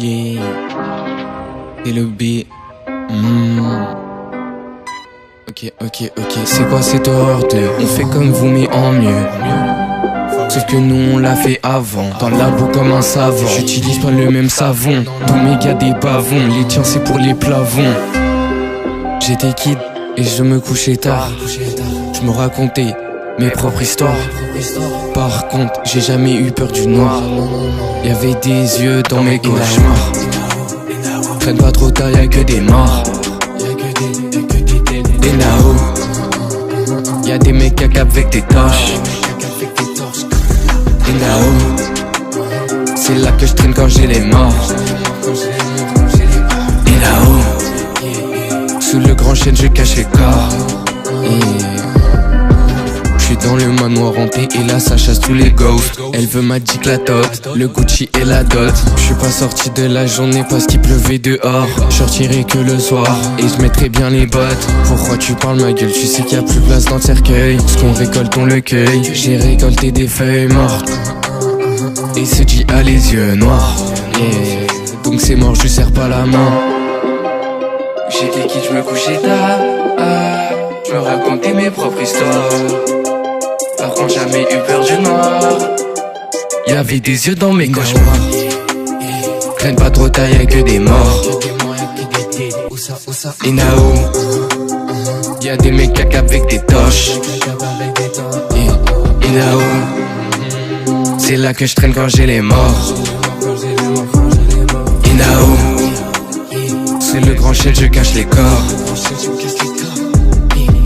Yeah, et le B. Ok, c'est quoi cette horde? On fait comme vous mais en mieux. Sauf que nous on l'a fait avant. Dans le labo comme un savant. J'utilise pas le même savon. Tous mes gars des bavons. Les tiens c'est pour les plavons. J'étais kid et je me couchais tard. Je me racontais mes propres histoires. Par contre j'ai jamais eu peur du noir. Y'avait des yeux dans mes cauchemars. Traîne pas trop tard, y'a que des morts. Et là-haut y'a des mecs avec des torches. Et là-haut c'est là que je traîne quand j'ai les morts. Et là-haut sous le grand chêne je cache les corps. Je suis dans le manoir hanté et là ça chasse tous les ghosts. Elle veut Magic la dot, le Gucci et la dot. Je suis pas sorti de la journée parce qu'il pleuvait dehors. Je sortirai que le soir et je mettrai bien les bottes. Pourquoi tu parles ma gueule? Tu sais qu'il y a plus place dans le cercueil. Ce qu'on récolte on le cueille. J'ai récolté des feuilles mortes et ce dit a les yeux noirs. Donc c'est mort, je lui serre pas la main. J'étais qui, je me couchais tard. Je me racontais mes propres histoires. Par contre jamais eu peur du noir. Y'avait des yeux dans mes cauchemars. Traîne pas trop tard, y'a que des morts. Et là-haut y'a des mecs avec des torches. Et là-haut c'est là que je traîne quand j'ai les morts. Et là-haut c'est le grand chêne, je cache les corps.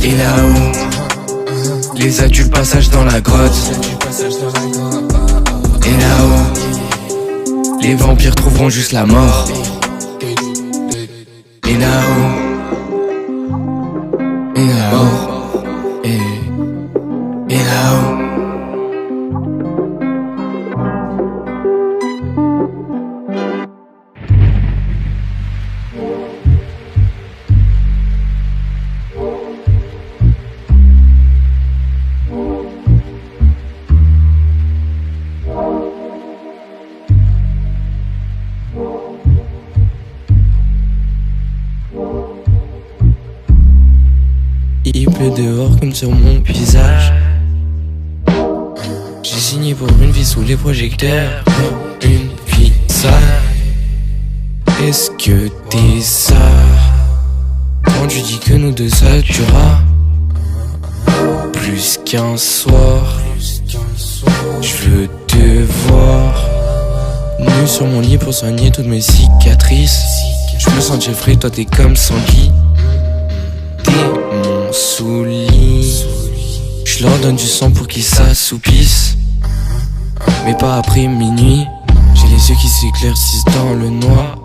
Et là-haut les adultes passage dans la grotte. Et là-haut les vampires trouveront juste la mort. Et là-haut, et là-haut, et là-haut. Il pleut dehors comme sur mon visage. J'ai signé pour une vie sous les projecteurs. Une vie sale. Est-ce que t'es ça? Quand tu dis que nous deux ça durera plus qu'un soir. Je veux te voir nu sur mon lit pour soigner toutes mes cicatrices. Je me sens Jeffrey, toi t'es comme Sanguy. T'es mon sous-lit. Je leur donne du sang pour qu'ils s'assoupissent, mais pas après minuit. J'ai les yeux qui s'éclaircissent dans le noir.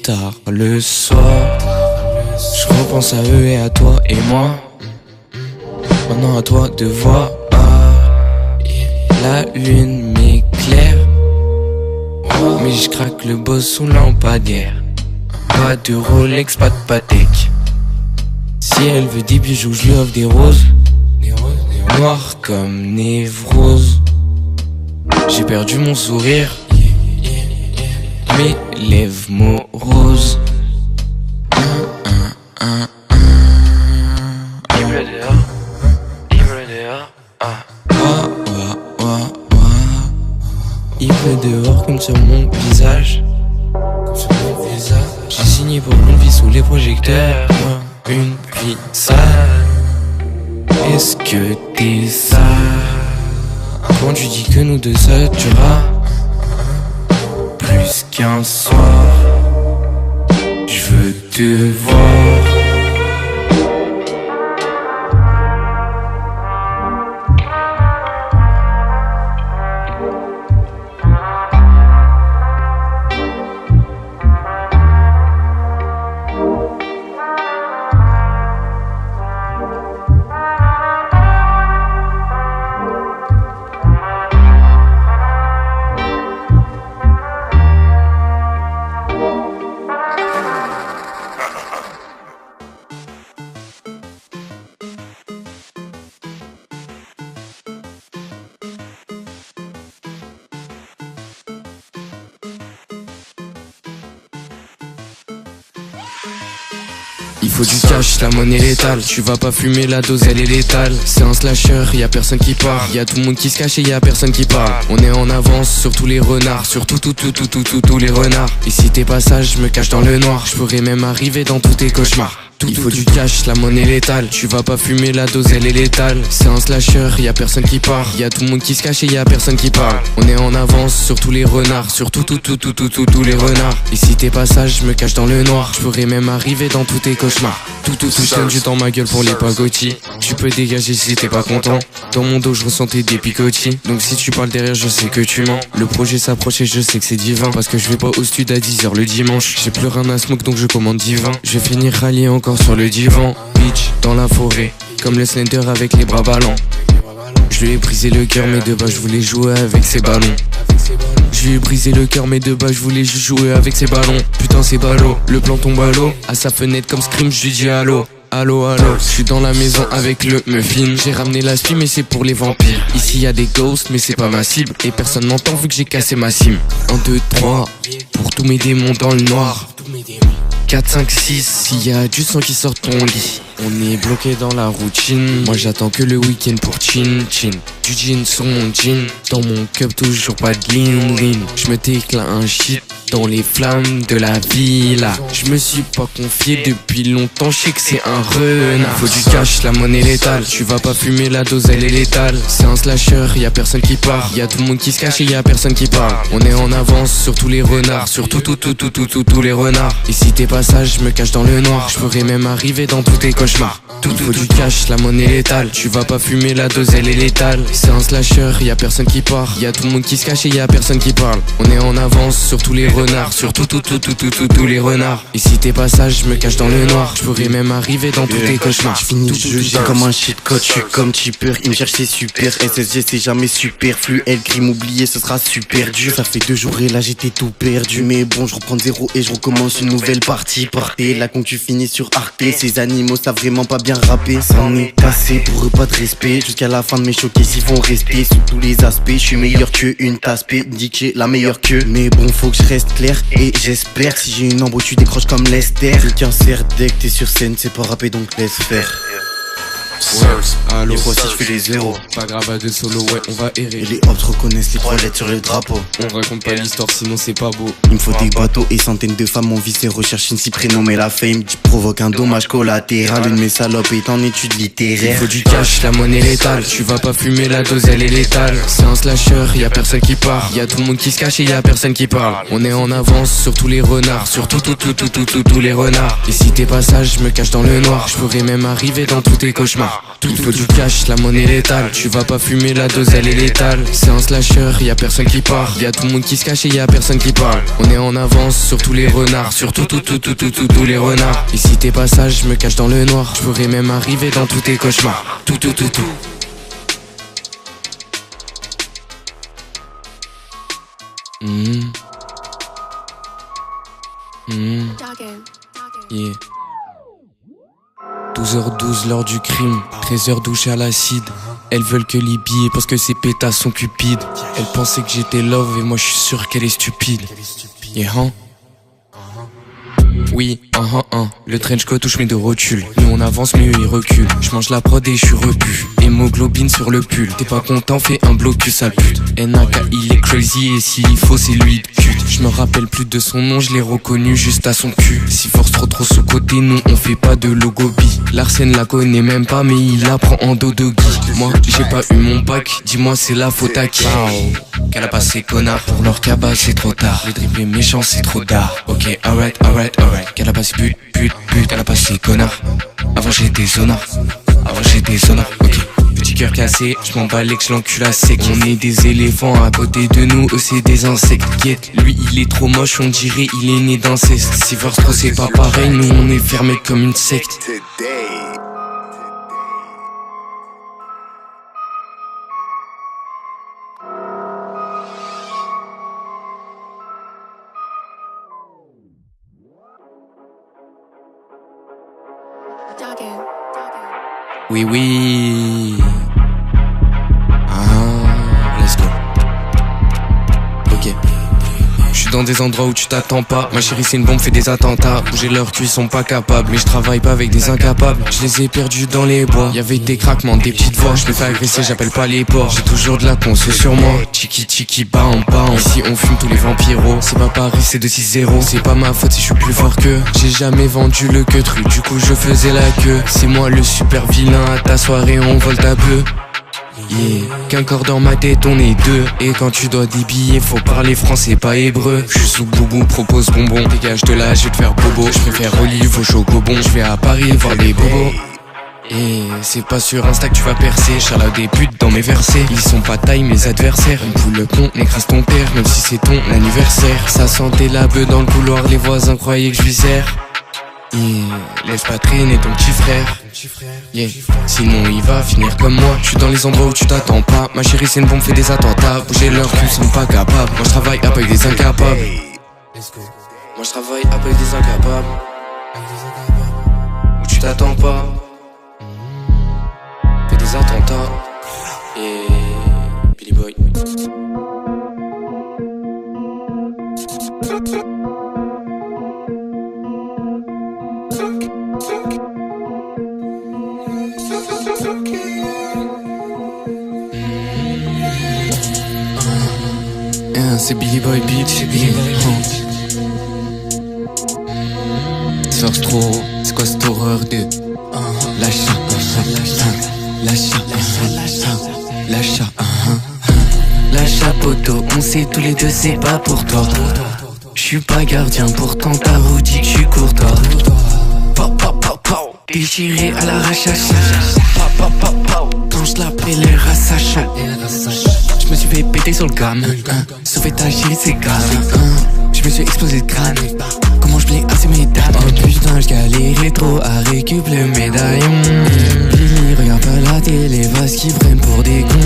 Tard le soir, je repense à eux et à toi et moi. Maintenant à toi de voir. La lune m'éclaire, mais je craque le boss sous lampadaire. Pas de Rolex, pas de Patek. Si elle veut des bijoux, je lui offre des roses. Noir comme névrose. J'ai perdu mon sourire, mes lèvres moroses. Il pleut dehors, il pleut dehors. Il pleut dehors comme sur mon visage. J'ai signé pour une vie sous les projecteurs. Une vie sale. Est-ce que t'es ça? Quand tu dis que nous deux ça durera plus qu'un soir. Je veux te voir. Il faut du cash, la monnaie létale. Tu vas pas fumer, la dose elle est létale. C'est un slasher, y'a personne qui part. Y'a tout le monde qui se cache et y'a personne qui parle. On est en avance sur tous les renards. Sur tous les renards. Et si t'es pas sage, je me cache dans le noir. Je pourrais même arriver dans tous tes cauchemars. Il faut du cash, la monnaie létale. Tu vas pas fumer, la dose elle est létale. C'est un slasher, y'a personne qui part. Y'a tout le monde qui se cache et y'a personne qui parle. On est en avance sur tous les renards. Sur tous les renards. Et si t'es pas sage, je me cache dans le noir. Je pourrais même arriver dans tous tes cauchemars. Tout tiens du dans ma gueule pour les pagottis. Tu peux dégager si t'es pas content. Dans mon dos je ressentais des picotis. Donc si tu parles derrière je sais que tu mens. Le projet s'approche et je sais que c'est divin. Parce que je vais pas au stud à 10h le dimanche. J'ai plus rien à smoke donc je commande divin. Je vais finir rallié encore sur le divan. Bitch dans la forêt. Comme le Slender avec les bras ballants. Je lui ai brisé le cœur mais de bas je voulais jouer avec ses ballons. Je lui ai brisé le cœur mais de bas je voulais juste jouer avec ses ballons. Putain c'est ballot, le plan tombe à l'eau. À sa fenêtre comme Scream je lui dis allô. Allô, je suis dans la maison avec le muffin. J'ai ramené la spie mais c'est pour les vampires. Ici y a des ghosts mais c'est pas ma cible. Et personne m'entend vu que j'ai cassé ma sim. 1, 2, 3 pour tous mes démons dans le noir. 4, 5, 6, s'il y a du sang qui sort de ton lit. On est bloqué dans la routine. Moi j'attends que le week-end pour chin. Du jean sur mon jean. Dans mon cup toujours pas de lean. Je me déclare un shit dans les flammes de la villa. Je me suis pas confié depuis longtemps. Je sais que c'est un renard. Faut du cash, la monnaie létale. Tu vas pas fumer, la dose elle est létale. C'est un slasher, y'a personne qui part. Y'a tout le monde qui se cache et y'a personne qui parle. On est en avance sur tous les renards. Sur tous les renards. Et si t'es pas sage, je me cache dans le noir. Je pourrais même arriver dans tous tes cauchemars. Il faut du cash, la monnaie létale. Tu vas pas fumer, la dose elle est létale. C'est un slasher, y'a personne qui part. Y'a tout le monde qui se cache et y'a personne qui parle. On est en avance sur tous les renards. Sur tous les renards. Et si t'es pas sage, je me cache dans le noir. Je pourrais même arriver dans tous tes cauchemars. Je finis jugé comme un shit code. Je suis comme cheaper, il me cherche c'est super. SSG c'est jamais superflu. Elle crime oublié, ce sera super dur. Ça fait 2 jours et là j'étais tout perdu. Mais bon, je reprends de zéro et je recommence une nouvelle partie. Partez, là quand tu finis sur Arte. Ces animaux savent vraiment pas bien rapper. Ça en est assez pour eux, pas de respect. Jusqu'à la fin de mes choqués, ils vont rester sous tous les aspects. Je suis meilleur que une tasse P, dit que j'ai la meilleure queue. Mais bon, faut que je reste clair et j'espère que si j'ai une embrouille, tu décroches comme Lester. Quelqu'un sert dès que t'es sur scène, c'est pas rapper donc laisse faire. Allô, des fois si je fais les zéros. Pas grave à 2 solo, ouais, on va errer. Et les hops reconnaissent les 3 lettres sur le drapeau. On raconte pas l'histoire, sinon c'est pas beau. Il me faut des bateaux et centaines de femmes. Mon vice et recherche une si prénommée la fame. Tu provoques un dommage collatéral. Une de mes salopes est en études littéraires. Il faut du cash, la monnaie létale. Tu vas pas fumer, la dose elle est létale. C'est un slasher, y'a personne qui part. Y'a tout le monde qui se cache et y'a personne qui parle. On est en avance sur tous les renards. Sur tous les renards. Et si t'es pas sage, je me cache dans le noir. Je pourrais même arriver dans tous tes cauchemars. Il faut du cash, la monnaie létale. Tu vas pas fumer, la dose elle est létale. C'est un slasher, y'a personne qui part. Y'a tout le monde qui se cache et y'a personne qui parle. On est en avance sur tous les renards. Sur tous les renards. Et si t'es pas sage, je me cache dans le noir. Je pourrais même arriver dans tous tes cauchemars. Tout. Yeah. 12h12 l'heure du crime, 13h douche à l'acide. Elles veulent que les billets parce que ces pétasses sont cupides. Elles pensaient que j'étais love et moi je suis sûr qu'elle est stupide. Yeah, hein? Oui, le trench coat touche mes 2 rotules. Nous on avance mais eux ils reculent. Je mange la prod et je suis repu. Hémoglobine sur le pull. T'es pas content, fais un blocus sale pute. NAK il est crazy et s'il faut c'est lui de cute. Je me rappelle plus de son nom, je l'ai reconnu juste à son cul. Si force trop sous côté, nous on fait pas de logo bi. L'arsène la connaît même pas mais il apprend en dodo Guy. Moi j'ai pas eu mon bac, dis-moi c'est la faute à qui? Qu'elle a passé connard. Pour leur cabas c'est trop tard. Les dribblés méchants c'est trop tard. Ok alright. Qu'elle a passé pute. Qu'elle a passé connard. Avant j'étais zonard. Ok. Petit cœur cassé, je m'en bats que je l'encule à sec. On est des éléphants à côté de nous, eux c'est des insectes. Guette, lui il est trop moche, on dirait il est né d'inceste. Si Verse Pro c'est pas pareil, nous on est fermés comme une secte. Oui. Let's go. Ok. Je suis dans des endroits où tu t'attends pas. Ma chérie c'est une bombe, fait des attentats. Bouger leur cul, ils sont pas capables. Mais je travaille pas avec des incapables. Je les ai perdus dans les bois. Y'avait des craquements, des petites voix. Je me fais agresser, j'appelle pas les porcs. J'ai toujours de la conce sur moi. Chiki chiki bam bam. Ici on fume tous les vampiros. C'est pas Paris, c'est 2-6-0. C'est pas ma faute si je suis plus fort qu'eux. J'ai jamais vendu le queutru, du coup je faisais la queue. C'est moi le super vilain, à ta soirée on vole ta bœuf. Yeah. Qu'un corps dans ma tête on est deux. Et quand tu dois des billets faut parler français pas hébreu. Je suis sous boubou, propose bonbon. Dégage de là, je vais te faire bobo. Je préfère olive au chocobon. Je vais à Paris voir les bobos. Et c'est pas sur Insta que tu vas percer. Charlotte des putes dans mes versets. Ils sont pas taille mes adversaires. Une poule con n'écrase ton père, même si c'est ton anniversaire. Ça sentait la beuh dans le couloir, les voisins croyaient que je lui sers. Yeah. Laisse pas traîner ton petit frère. Yeah. Sinon il va finir comme moi. Je suis dans les endroits où tu t'attends pas. Ma chérie c'est une bombe, fait des attentats. Bouger leur cul, sont pas capables. Moi je travaille avec des incapables. Moi je travaille avec des incapables. Où tu t'attends pas. Fais des attentats. Et Billy Boy. C'est Billy Boy Beat, c'est Billy Boy. Source trop, c'est quoi cette horreur de l'achat, l'achat poteau, on sait tous les deux c'est pas pour toi. J'suis pas gardien, pourtant ta roue dit que j'suis courtois. Déchiré à l'arrache, quand j'lappelle les rassachants. Je me suis fait péter sur le gamme, sauver ta gile c'est grave. Je me suis explosé de crâne, comment je plais assez mes dames. Oh putain j'galérais trop à récup le médaillon. Billy regarde pas la télé, vas qui prennent pour des cons.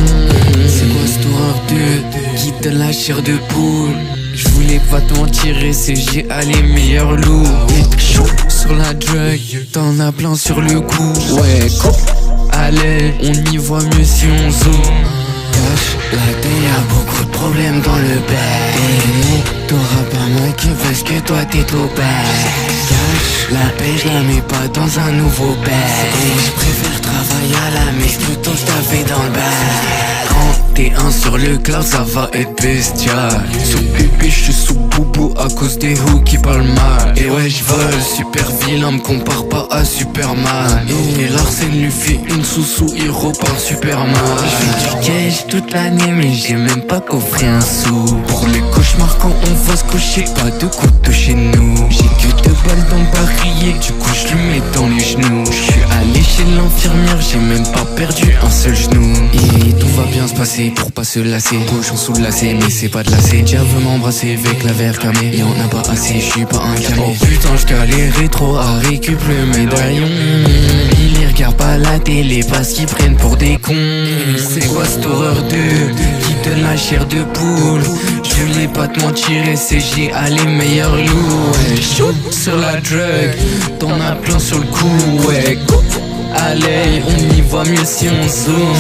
C'est quoi cette horreur de qui donne la chair de poule. Je voulais pas te mentir, SCG à les meilleurs loups. Sur la drug, t'en as plein sur le coup. Ouais, allez, on y voit mieux si on zoome. Cache la tête, y'a beaucoup de problèmes dans le bec. T'auras pas ma queue parce que toi t'es trop bête. Cache la paix, je la mets pas dans un nouveau bec. Je préfère travailler à la messe plutôt que taper dans le bec. 31 sur le cloud, ça va être bestial. Sous pépé, j'suis sous boubou à cause des hooks qui parlent mal. Et ouais, j'vole, super vilain, me compare pas à Superman. Et Larsen lui fait une sous-sous, il repart Superman. J'fais du cash toute l'année, mais j'ai même pas coffré un sou. Pour les cauchemars quand on va se coucher, pas de couteau chez nous. J'ai que 2 balles dans le barillet, du coup j'le mets dans les genoux. J'suis allé chez l'infirmière, j'ai même pas perdu un seul genou. Et tout va bien se passer pour pas se lasser. Cochon sous le lacet, mais c'est pas de lacet. Dia veut m'embrasser avec la verre camé. Y'en a pas assez, j'suis pas un camé. Oh putain, j'galérais trop à récup le médaillon. Ils regardent pas la télé parce qu'ils prennent pour des cons. C'est quoi cette horreur de qui donne la chair de poule. Je voulais pas te mentir, SCG à les meilleurs loups. Ouais, shoot sur la drug, t'en as plein sur le coup. Ouais, allez, on y voit mieux si on zoome.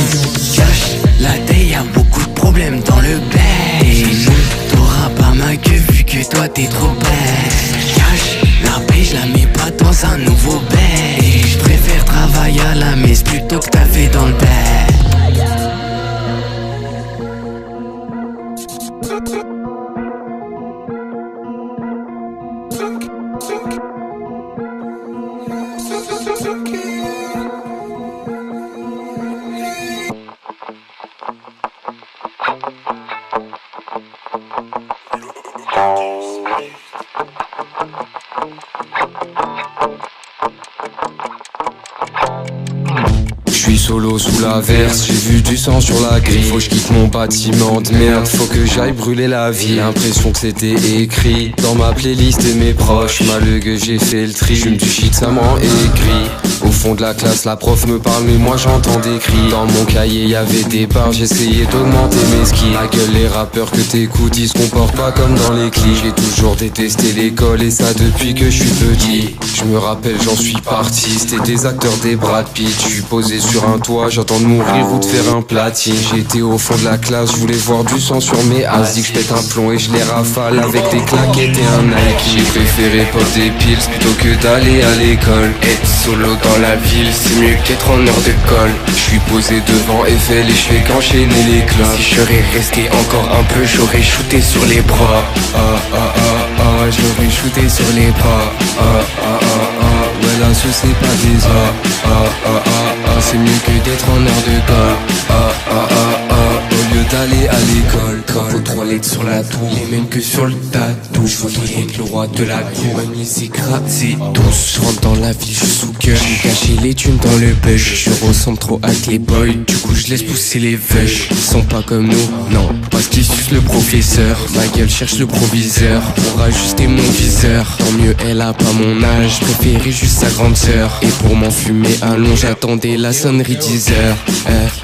Cache la tête, y'a beaucoup de problèmes dans le bec. T'auras pas ma queue vu que toi t'es trop bête. Cache la paix, je la mets pas dans un nouveau bec. Je préfère travailler à la messe plutôt que taper dans le bec. J'suis solo sous l'averse, j'ai vu du sang sur la grille. Faut que j'quitte mon bâtiment de merde, faut que j'aille brûler la vie. L'impression que c'était écrit dans ma playlist et mes proches. Malheureux j'ai fait le tri, j'fume du shit, ça me rend aigri. Au fond de la classe, la prof me parle mais moi j'entends des cris. Dans mon cahier y'avait des barres, j'essayais d'augmenter mes skis. Ma gueule, les rappeurs que t'écoutes, ils se comportent pas comme dans les clips. J'ai toujours détesté l'école et ça depuis que j'suis petit. Je me rappelle, j'en suis parti, c'était des acteurs des Brad Pitt. J'suis posé sur un toit, j'entends de mourir ou de faire un platine. J'étais au fond de la classe, je voulais voir du sang sur mes as. Dis que je pète un plomb et je les rafale avec des claquettes et un Nike. J'ai préféré pop des piles plutôt que d'aller à l'école. Être solo dans la ville, c'est mieux qu'être en heure de colle. Je suis posé devant Eiffel et je fais qu'enchaîner les clopes. Si je serais resté encore un peu, j'aurais shooté sur les bras. J'aurais shooté sur les bras. Ouais, là ce c'est pas des c'est mieux que d'être en heure de colle. Au lieu d'aller à l'école. Drapeau 3 lettres sur la tour, les mêmes que sur le tatou. Je voudrais être le roi de la cour, même les écraser tous. Je rentre dans la ville, je suis sous cœur. J'ai caché les thunes dans le bush. Je ressemble trop à les boys, du coup je laisse pousser les veuches. Ils sont pas comme nous, non, parce qu'ils sucent le professeur. Ma gueule cherche le proviseur pour ajuster mon viseur. Tant mieux elle a pas mon âge, préféré juste sa grande sœur. Et pour m'enfumer à long, j'attendais la sonnerie 10h.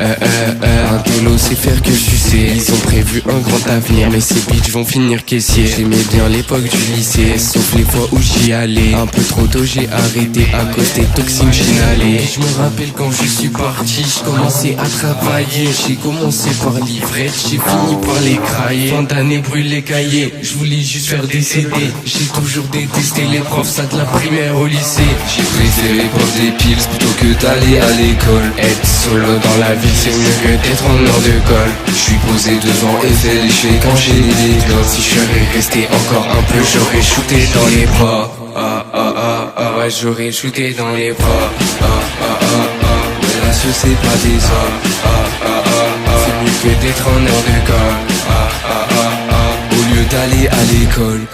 Un télo sait faire que sucer. Ils ont prévu un grand avenir, mais ces bitches vont finir caissiers. J'aimais bien l'époque du lycée, sauf les fois où j'y allais. Un peu trop tôt j'ai arrêté à cause des toxines j'inhalais. Je me rappelle quand je suis parti, je commençais à travailler. J'ai commencé par l'ivrette, j'ai fini par les crailler. Fin d'année brûle les cahiers, je voulais juste faire des CD. J'ai toujours détesté les profs, ça de la primaire au lycée. J'ai préféré pop des piles plutôt que d'aller à l'école. Être solo dans la ville, c'est mieux que d'être en heure de colle. Je suis posé devant Eiffel et je fais qu'enchaîner les clopes. Si je serais resté encore un peu, j'aurais shooté dans les bras. Ouais, j'aurais shooté dans les bras. Mais là ce c'est pas des c'est mieux que d'être en heure de colle. Au lieu d'aller à l'école.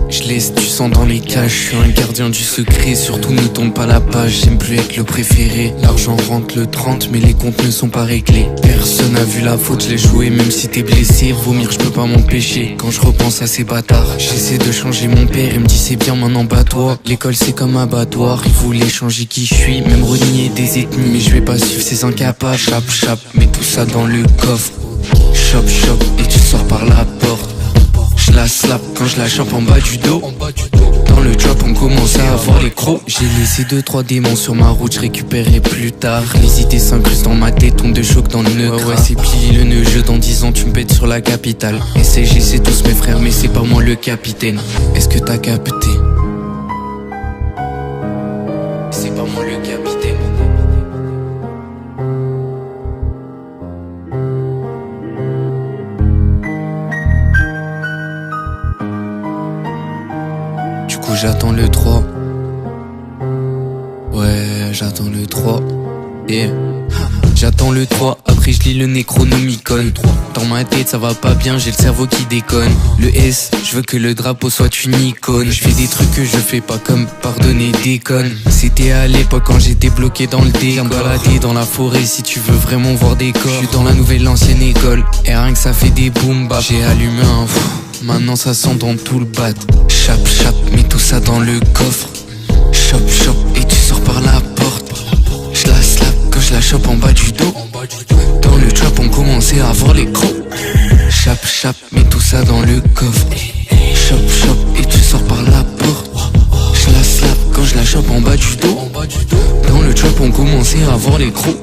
Je laisse du sang dans les cages, je suis un gardien du secret. Surtout ne tourne pas la page, j'aime plus être le préféré. L'argent rentre le 30 mais les comptes ne sont pas réglés. Personne n'a vu la faute, je l'ai joué même si t'es blessé. Vomir je peux pas m'empêcher quand je repense à ces bâtards. J'essaie de changer mon père, il me dit c'est bien maintenant bats-toi. L'école c'est comme un abattoir, il voulait changer qui je suis. Même renier des ethnies, mais je vais pas suivre ces incapables. Chap, mets tout ça dans le coffre. Chop, et tu sors par la porte. Je la slap quand je la chope en bas du dos. Dans le drop on commence à avoir les crocs. J'ai laissé 2-3 démons sur ma route, je récupérerai plus tard. Les idées s'incrustent dans ma tête, onde de choc dans le nœud. Ouais c'est plié le nœud, jeu dans 10 ans tu me pètes sur la capitale. SCG c'est tous mes frères mais c'est pas moi le capitaine. Est-ce que t'as capté? C'est pas moi le capitaine. J'attends le 3. Ouais, j'attends le 3. Yeah. J'attends le 3, après je lis le Necronomicon. Dans ma tête ça va pas bien, j'ai le cerveau qui déconne. Le S, je veux que le drapeau soit une icône. Je fais des trucs que je fais pas comme pardonner déconne. C'était à l'époque quand j'étais bloqué dans le décor. Viens me balader dans la forêt si tu veux vraiment voir des corps. Je suis dans la nouvelle ancienne école, et rien que ça fait des boom bap. J'ai allumé un fou, maintenant ça sent dans tout le bat. Chap, mets tout ça dans le coffre. Chop, et tu sors par la porte. Je la slap quand je la chope en bas du dos. Dans le trap on commençait à voir les crocs. Chap, mets tout ça dans le coffre. Chop, et tu sors par la porte. Je la slap quand je la chope en bas du dos. Dans le trap on commençait à voir les crocs.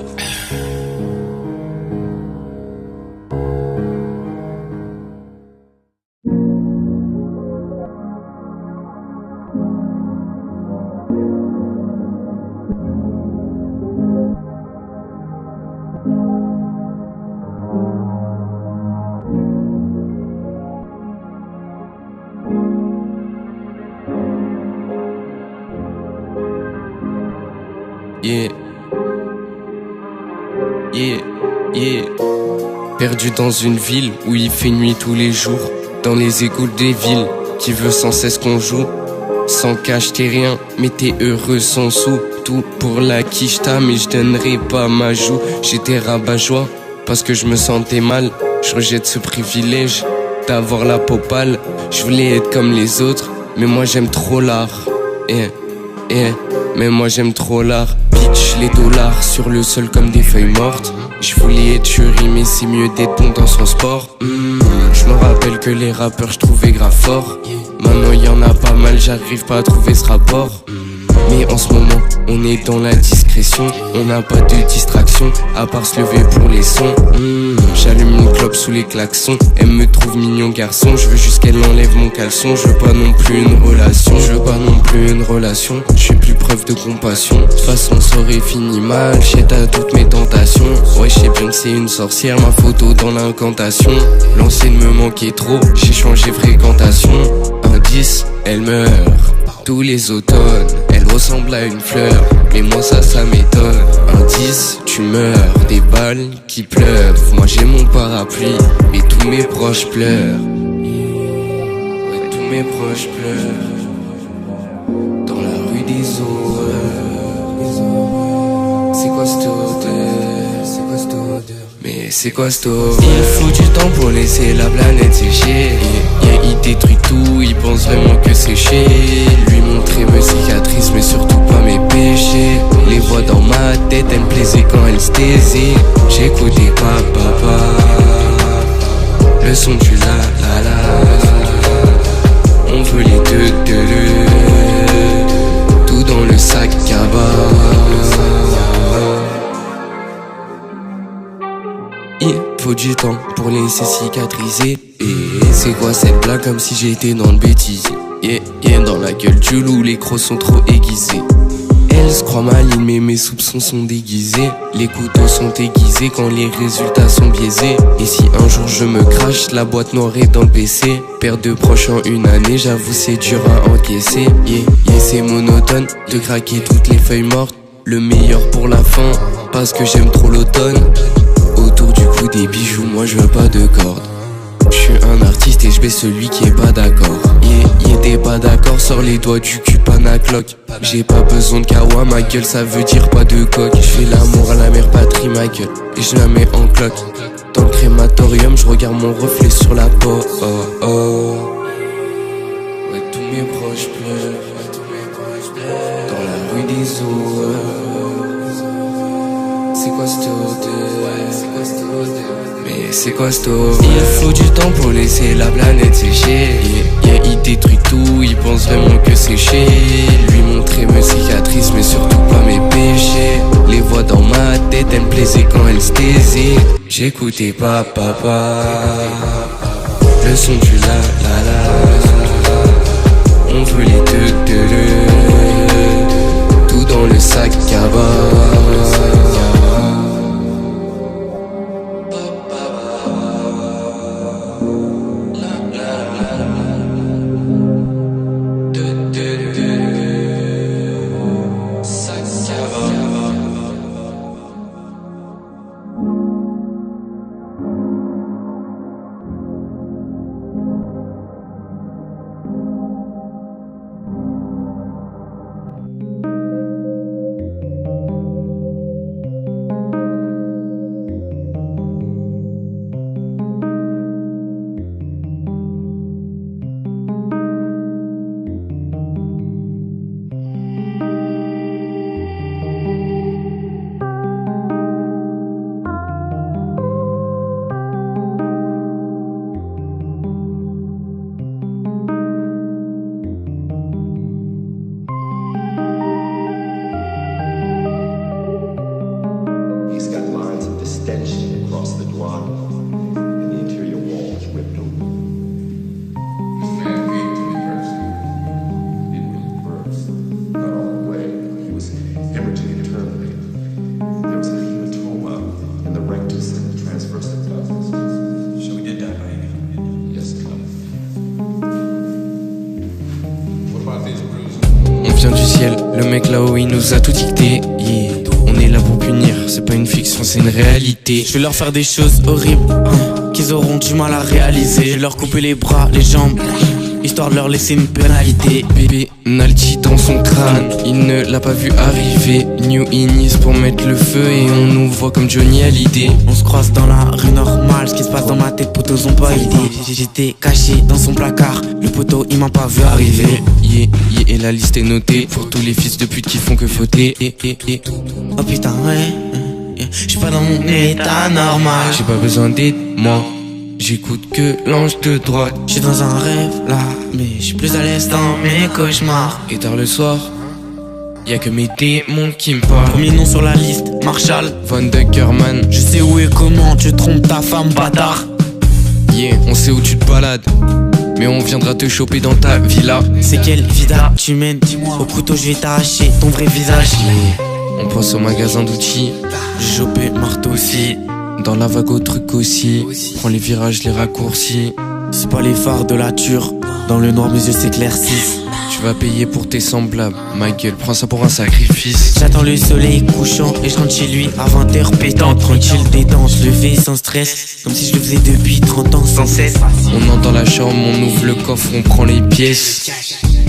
Yeah. Perdu dans une ville où il fait nuit tous les jours. Dans les égouts des villes, qui veut sans cesse qu'on joue. Sans cash t'es rien, mais t'es heureux sans sous. Tout pour la quicheta, mais je donnerai pas ma joue. J'étais rabat-joie, parce que je me sentais mal. Je rejette ce privilège d'avoir la peau pâle. Je voulais être comme les autres, mais moi j'aime trop l'art. Mais moi j'aime trop l'art. Bitch, les dollars sur le sol comme des feuilles mortes. Je voulais être jury mais c'est mieux d'être bon dans son sport. Je me rappelle que les rappeurs je trouvais grave fort. Maintenant y en a pas mal, j'arrive pas à trouver ce rapport. Mais en ce moment, on est dans la discrétion. On n'a pas de distraction, à part se lever pour les sons. J'allume une clope sous les klaxons. Elle me trouve mignon garçon. Je veux juste qu'elle enlève mon caleçon. Je veux pas non plus une relation. Je veux pas non plus une relation. Je fais plus preuve de compassion. De toute façon, ça aurait fini mal. J'ai à toutes mes tentations. Ouais, je sais bien que c'est une sorcière. Ma photo dans l'incantation. L'ancienne me manquait trop. J'ai changé fréquentation. Un 10, elle meurt. Tous les automnes, elle ressemble à une fleur. Mais moi ça m'étonne. Un 10, tu meurs. Des balles qui pleuvent. Moi j'ai mon parapluie. Mais tous mes proches pleurent. Ouais, tous mes proches pleurent. Dans la rue des horreurs. C'est quoi cette odeur? C'est quoi cette odeur? Mais c'est quoi cette odeur? Il faut du temps pour laisser la planète sécher. Il détruit tout, il pense vraiment que c'est chez lui. Montrer mes cicatrices mais surtout pas mes péchés. Les voix dans ma tête, elles me plaisaient quand elles se taisaient. J'écoutais papa. Le son du la. On veut les deux. Tout dans le sac à bas. Il faut du temps pour laisser cicatriser. Et c'est quoi cette blague comme si j'étais dans le bêtisier. Dans la gueule du loup, les crocs sont trop aiguisés. Elle se croit maligne mais mes soupçons sont déguisés. Les couteaux sont aiguisés quand les résultats sont biaisés. Et si un jour je me crache, la boîte noire est dans le PC. Perdre de proches en une année, j'avoue c'est dur à encaisser. C'est monotone de craquer toutes les feuilles mortes. Le meilleur pour la fin, parce que j'aime trop l'automne. Autour du cou des bijoux, moi je veux pas de cordes. Je suis un artiste et je baisse celui qui est pas d'accord. T'es pas d'accord, sors les doigts du cul, panacloc. J'ai pas besoin de kawa, ma gueule ça veut dire pas de coque. Je fais l'amour à la mère patrie, ma gueule, et je la mets en cloque. Dans le crématorium, je regarde mon reflet sur la peau. Ouais, tous mes proches pleurent. Dans la rue des horreurs. C'est quoi cette odeur? Mais c'est quoi cette odeur? Il faut du temps pour laisser la planète sécher. Il détruit tout, il pense vraiment que c'est chez lui. Montrer mes cicatrices mais surtout pas mes péchés. Les voix dans ma tête, elles me plaisaient quand elles se taisaient. J'écoutais papa. Le son du la. On veut les deux. Tout dans le sac à bas. Vient du ciel, le mec là-haut il nous a tout dicté. On est là pour punir, c'est pas une fiction, c'est une réalité. Je vais leur faire des choses horribles qu'ils auront du mal à réaliser. Je vais leur couper les bras, les jambes, histoire de leur laisser une pénalité. Bébé Naldi dans son crâne, il ne l'a pas vu arriver. New Inis pour mettre le feu et on nous voit comme Johnny Hallyday. On se croise dans la rue normale, ce qui se passe dans ma tête, potos ont pas idée. J'étais caché dans son placard, le poteau il m'a pas vu arriver. Et la liste est notée pour tous les fils de pute qui font que fauter. Oh putain ouais, j'suis pas dans mon état normal. J'ai pas besoin d'aide, moi j'écoute que l'ange de droite. J'suis dans un rêve là, mais j'suis plus à l'aise dans mes cauchemars. Et tard le soir, Y'a que mes démons qui me parlent. Premier nom sur la liste, Marshall Von Duckerman. Je sais où et comment tu trompes ta femme, bâtard. Yeah, on sait où tu te balades, mais on viendra te choper dans ta villa. C'est quelle vida tu mènes? Dis-moi, au couteau je vais t'arracher ton vrai visage. Yeah, on pense au magasin d'outils. J'ai chopé marteau aussi. Dans la vague au truc aussi. Prends les virages, les raccourcis. C'est pas les phares de la ture. Dans le noir mes yeux s'éclaircissent. Tu vas payer pour tes semblables. Ma gueule, prends ça pour un sacrifice. J'attends le soleil couchant et je rentre chez lui à 20h pétant. Tranquille, détente, je le fais sans stress. Comme si je le faisais depuis 30 ans sans cesse. On entre dans la chambre, on ouvre le coffre, on prend les pièces.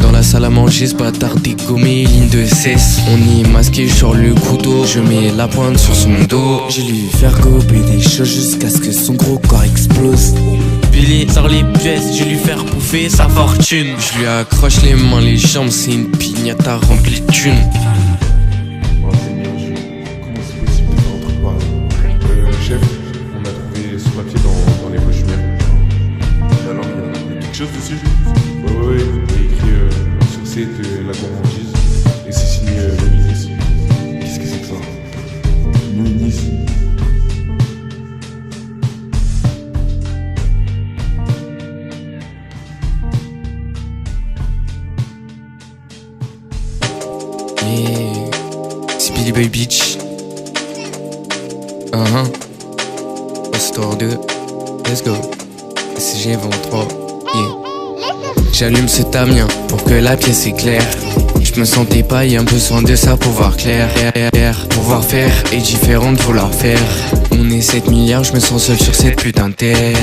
Dans la salle à manger, ce bâtard dégommé, ligne de cesse. On y est masqué sur le couteau. Je mets la pointe sur son dos. J'ai lui faire gober des choses jusqu'à ce que son gros corps explose. Billy sort les pièces, je vais lui faire bouffer sa fortune. Je lui accroche les mains, les jambes, c'est une pignata remplie de thunes. Comment c'est possible de faire un truc pareil? Chef, on a trouvé ce papier dans les poches humaines. Alors, il y a quelque chose dessus? Ouais, il y a écrit sur C de la gourmandise et c'est signé Nominis. Qu'est-ce que c'est que ça? Nominis. Yeah, c'est Billy Boy Beach. Histoire 2, let's go. SG 23, yeah. J'allume ce tamien pour que la pièce éclaire. Je me sentais pas, y'a un besoin de ça pour voir clair. Pouvoir faire est différent de vouloir faire. On est 7 milliards, je me sens seul sur cette putain de terre.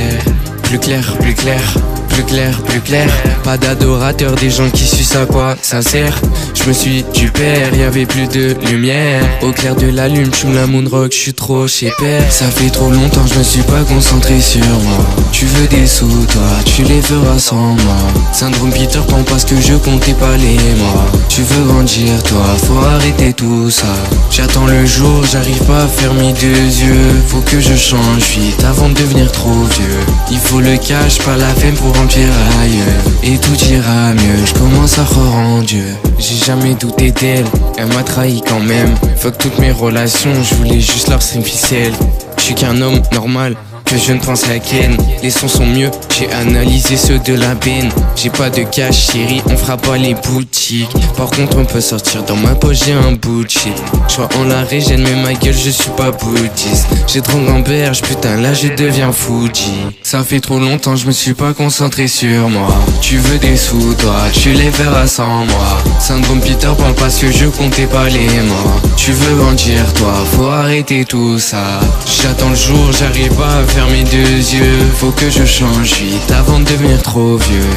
Plus clair, plus clair, plus clair, plus clair. Pas d'adorateurs, des gens qui sucent à quoi ça sert. Je me suis du père, y'avait plus de lumière. Au clair de la lune, tu me la moonrock, je suis trop chez père. Ça fait trop longtemps, je me suis pas concentré sur moi. Tu veux des sous, toi, tu les feras sans moi. Syndrome Peter Pan parce que je comptais pas les mois. Tu veux grandir, toi, faut arrêter tout ça. J'attends le jour, j'arrive pas à fermer deux yeux. Faut que je change vite avant de devenir trop vieux. Il faut le cash, pas la peine pour remplir ailleurs. Et tout ira mieux, je commence à croire en Dieu. J'ai jamais douté d'elle, elle m'a trahi quand même. Fuck toutes mes relations, je voulais juste leur une ficelle. Je suis qu'un homme normal, que je ne pense à Ken. Les sons sont mieux, j'ai analysé ceux de la benne. J'ai pas de cash chérie, on fera pas les boutiques. Par contre on peut sortir, dans ma poche j'ai un bout de shit. J'vois en la régène mais ma gueule je suis pas bouddhiste. J'ai trop gamberge, putain là je deviens Fuji. Ça fait trop longtemps je me suis pas concentré sur moi. Tu veux des sous toi, tu les verras sans moi. Syndrome Peter Pan parce que je comptais pas les mois. Tu veux grandir toi, faut arrêter tout ça. J'attends le jour, j'arrive pas à fermer deux yeux. Faut que je change vite avant de devenir trop vieux.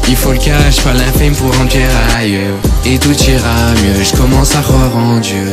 Il faut le cash, pas la fame pour remplir ailleurs. Et tout ira mieux, je commence à croire en Dieu.